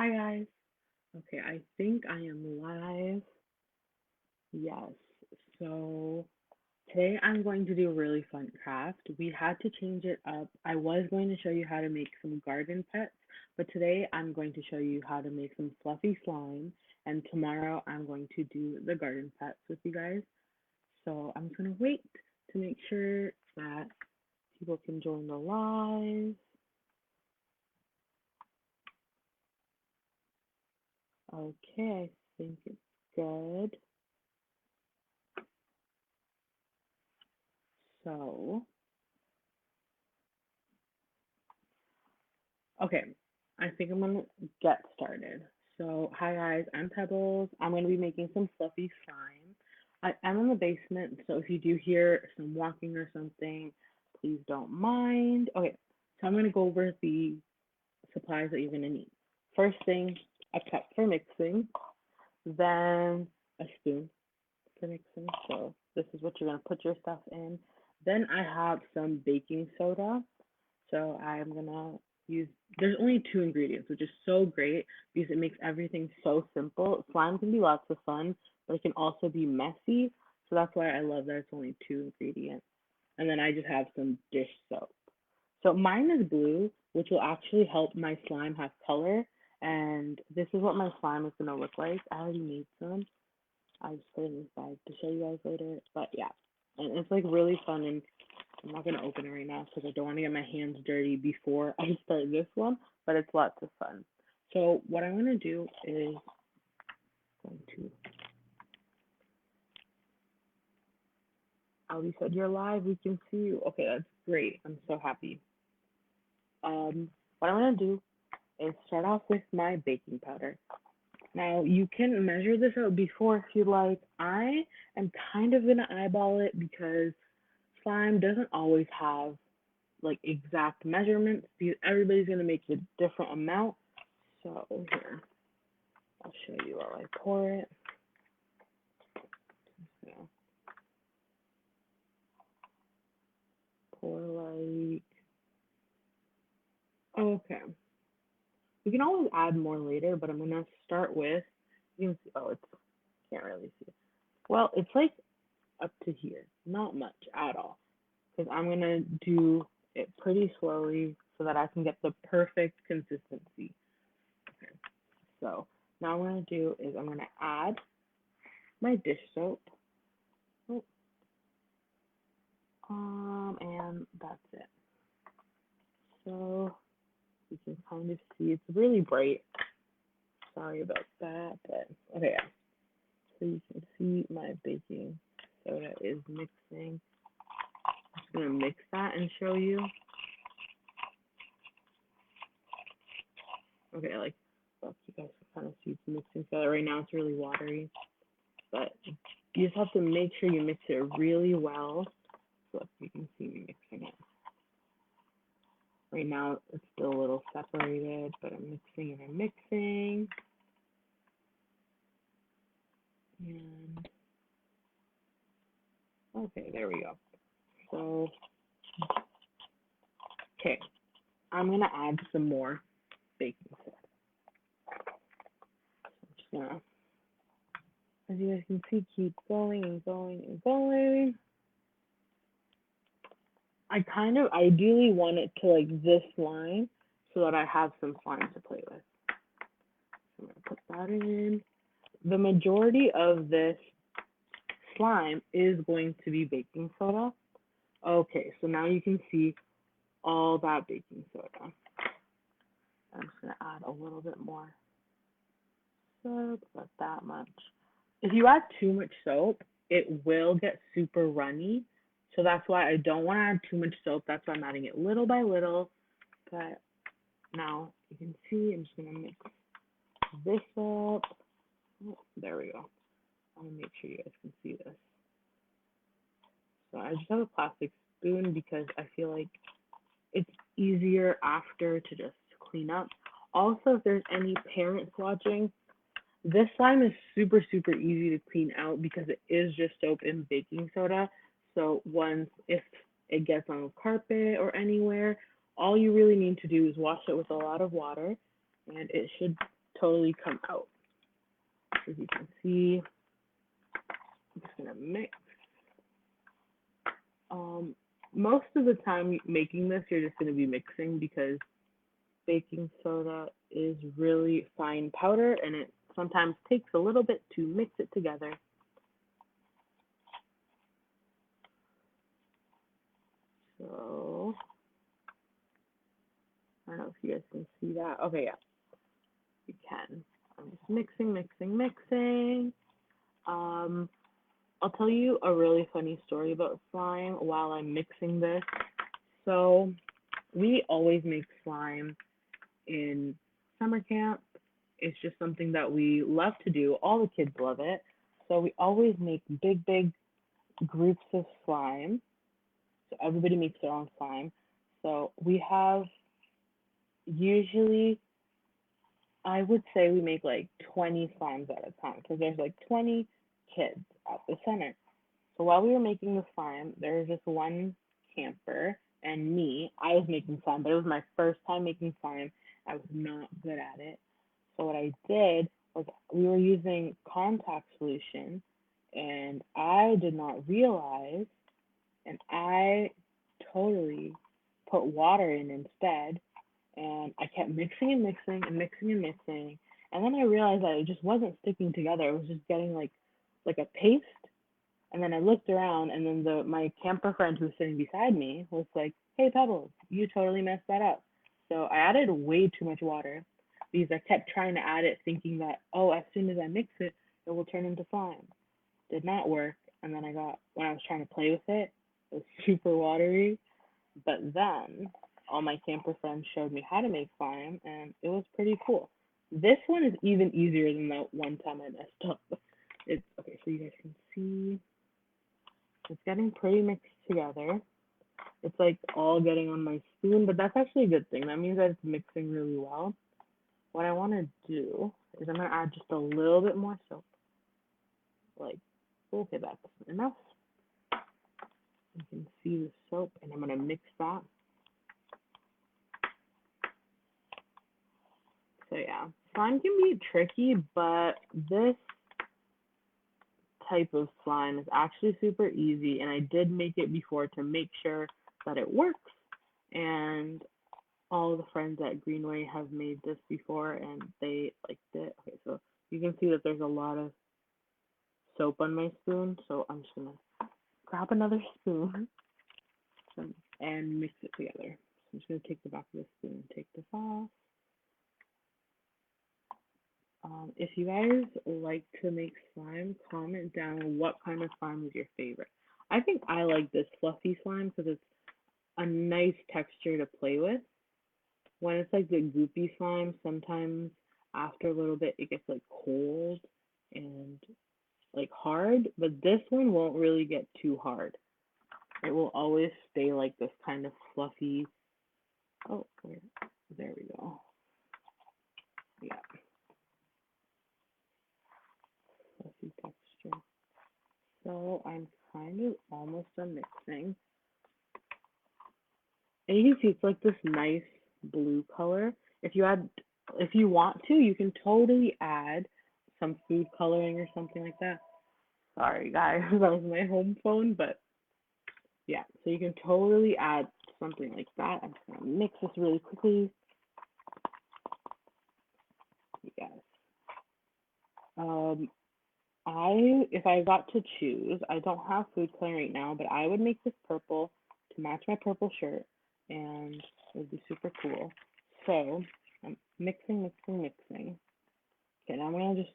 Hi guys. Okay, I think I am live. Yes. So today I'm going to do a really fun craft. We had to change it up. I was going to show you how to make some garden pets, but today I'm going to show you how to make some fluffy slime, and tomorrow I'm going to do the garden pets with you guys. So I'm just gonna wait to make sure that people can join the live. Okay, I think it's good. So okay, I think I'm gonna get started. So, hi guys, I'm Pebbles. I'm gonna be making some fluffy slime. I'm in the basement, so if you do hear some walking or something, please don't mind. Okay, so I'm gonna go over the supplies that you're gonna need. First thing, a cup for mixing, then a spoon for mixing. So this is what you're gonna put your stuff in. Then I have some baking soda. So I'm gonna use, there's only two ingredients, which is so great because it makes everything so simple. Slime can be lots of fun, but it can also be messy. So that's why I love that it's only two ingredients. And then I just have some dish soap. So mine is blue, which will actually help my slime have color. And this is what my slime is gonna look like. I already made some. I just put it inside to show you guys later. But yeah, and it's like really fun, and I'm not gonna open it right now because I don't want to get my hands dirty before I start this one, but it's lots of fun. So what I'm gonna do is going to. Oh, you said you're live. We can see you. Okay, that's great. I'm so happy. What I'm gonna do is start off with my baking powder. Now you can measure this out before if you like. I am kind of gonna eyeball it because slime doesn't always have like exact measurements because everybody's gonna make a different amount. So here, I'll show you while I pour it. So pour like, okay. You can always add more later, but I'm gonna start with, you can see, oh, it's, can't really see it. Well, it's like up to here, not much at all, because I'm gonna do it pretty slowly so that I can get the perfect consistency. Okay, so now what I'm gonna do is I'm gonna add my dish soap. Oh, and that's it. So you can kind of see it's really bright. Sorry about that, but okay, yeah. So you can see my baking soda is mixing. I'm just gonna mix that and show you. Okay, like, look, you guys can kind of see it's mixing soda. Right now it's really watery, but you just have to make sure you mix it really well. So look, you can see me mixing it. Right now it's still a little separated, but I'm mixing and I'm mixing. And okay, there we go. So, okay, I'm gonna add some more baking soda. I'm just gonna, as you guys can see, keep going and going and going. I kind of ideally want it to like this line so that I have some slime to play with. So I'm gonna put that in. The majority of this slime is going to be baking soda. Okay, so now you can see all that baking soda. I'm just gonna add a little bit more soap, not that much. If you add too much soap, it will get super runny. So that's why I don't want to add too much soap. That's why I'm adding it little by little. But now you can see I'm just gonna mix this up. Oh, there we go. I'm gonna make sure you guys can see this. So I just have a plastic spoon because I feel like it's easier after to just clean up. Also, if there's any parents watching, this slime is super, super easy to clean out because it is just soap and baking soda. So once, if it gets on the carpet or anywhere, all you really need to do is wash it with a lot of water and it should totally come out. As you can see, I'm just gonna mix. Um, Most of the time making this, you're just gonna be mixing because baking soda is really fine powder and it sometimes takes a little bit to mix it together. So, I don't know if you guys can see that. Okay, yeah, you can. I'm just mixing, mixing, mixing. Um, I'll tell you a really funny story about slime while I'm mixing this. So, we always make slime in summer camp. It's just something that we love to do. All the kids love it. So we always make big, big groups of slime. So everybody makes their own slime. So we have usually, I would say we make like 20 slimes at a time because there's like 20 kids at the center. So while we were making the slime, there was just one camper and me. I was making slime, but it was my first time making slime. I was not good at it. So what I did was we were using contact solution and I did not realize and I totally put water in instead and I kept mixing and mixing and mixing and mixing and then I realized that it just wasn't sticking together. It was just getting like a paste and then I looked around, and then my camper friend who was sitting beside me was like, "Hey, Pebbles, you totally messed that up." So I added way too much water because I kept trying to add it, thinking that, oh, as soon as I mix it, it will turn into slime. Did not work. And then when I was trying to play with it, it was super watery. But then all my camper friends showed me how to make slime, and it was pretty cool. This one is even easier than that one time I messed up. It's okay, so you guys can see. It's getting pretty mixed together. It's like all getting on my spoon, but that's actually a good thing. That means that it's mixing really well. What I want to do is I'm going to add just a little bit more soap. Like, okay, that's enough. You can see the soap, and I'm going to mix that. So yeah, slime can be tricky, but this type of slime is actually super easy, and I did make it before to make sure that it works. And all of the friends at Greenway have made this before, and they liked it. Okay, so you can see that there's a lot of soap on my spoon, so I'm just gonna grab another spoon and mix it together. So I'm just gonna take the back of the spoon, take this off. If you guys like to make slime, comment down what kind of slime is your favorite. I think I like this fluffy slime because it's a nice texture to play with. When it's like the goopy slime, sometimes after a little bit it gets like cold and like hard, but this one won't really get too hard. It will always stay like this kind of fluffy. Oh, there we go. Yeah, fluffy texture. So I'm kind of almost done mixing. And you can see it's like this nice blue color. If you want to, you can totally add some food coloring or something like that. Sorry guys, that was my home phone, but yeah, so you can totally add something like that. I'm just gonna mix this really quickly. Yes. Um, if I got to choose, I don't have food coloring right now, but I would make this purple to match my purple shirt, and it would be super cool. So I'm mixing, mixing, mixing. Okay, now I'm gonna just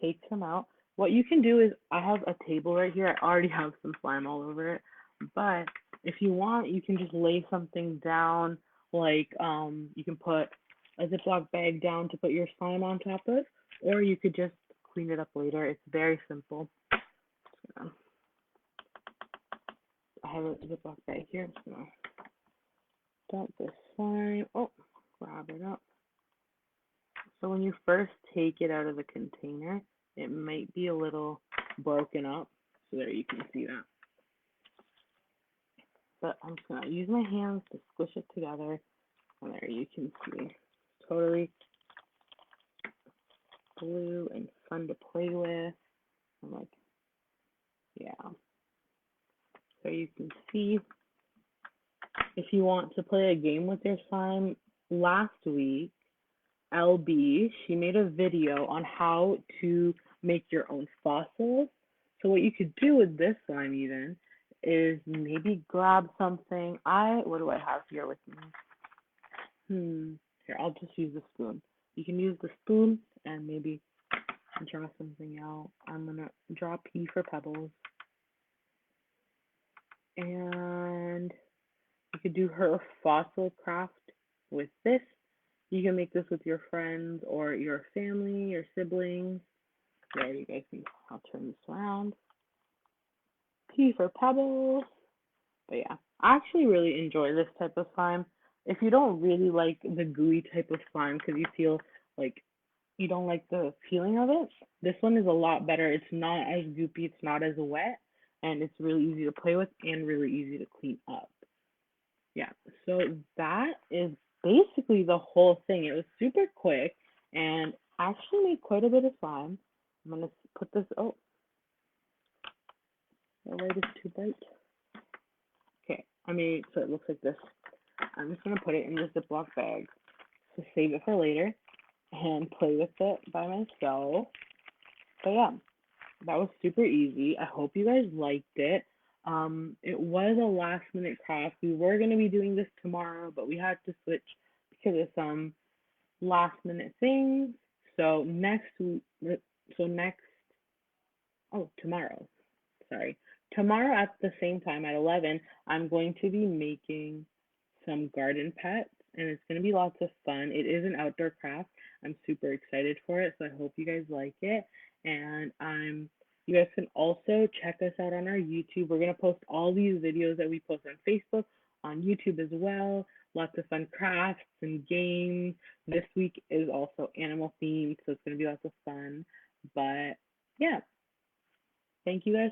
take some out. What you can do is, I have a table right here. I already have some slime all over it, but if you want, you can just lay something down, like you can put a Ziploc bag down to put your slime on top of, or you could just clean it up later. It's very simple. I have a Ziploc bag here. I'm just gonna dump this slime. Oh, grab it up. So when you first take it out of the container, it might be a little broken up. So there you can see that. But I'm just gonna use my hands to squish it together. And there you can see. Totally blue and fun to play with. I'm like, yeah. So you can see if you want to play a game with your slime, last week, LB, she made a video on how to make your own fossils. So what you could do with this slime even is maybe grab something. What do I have here with me? Here, I'll just use the spoon. You can use the spoon and maybe draw something out. I'm gonna draw P for pebbles. And you could do her fossil craft with this. You can make this with your friends or your family, your siblings. There, you guys can, I'll turn this around. P for pebbles. But yeah, I actually really enjoy this type of slime. If you don't really like the gooey type of slime because you feel like you don't like the feeling of it, this one is a lot better. It's not as goopy, it's not as wet, and it's really easy to play with and really easy to clean up. Yeah, so that is basically the whole thing. It was super quick and actually made quite a bit of slime. I'm gonna put this, oh, the light is too bright. Okay, I made so it looks like this. I'm just gonna put it in this Ziploc bag to save it for later and play with it by myself. But yeah, that was super easy. I hope you guys liked it. It was a last minute craft. We were gonna be doing this tomorrow, but we had to switch because of some last minute things. So next, oh, tomorrow, sorry. Tomorrow at the same time at 11, I'm going to be making some garden pets and it's going to be lots of fun. It is an outdoor craft. I'm super excited for it, so I hope you guys like it. And you guys can also check us out on our YouTube. We're going to post all these videos that we post on Facebook, on YouTube as well. Lots of fun crafts and games. This week is also animal themed, so it's going to be lots of fun. But yeah, thank you guys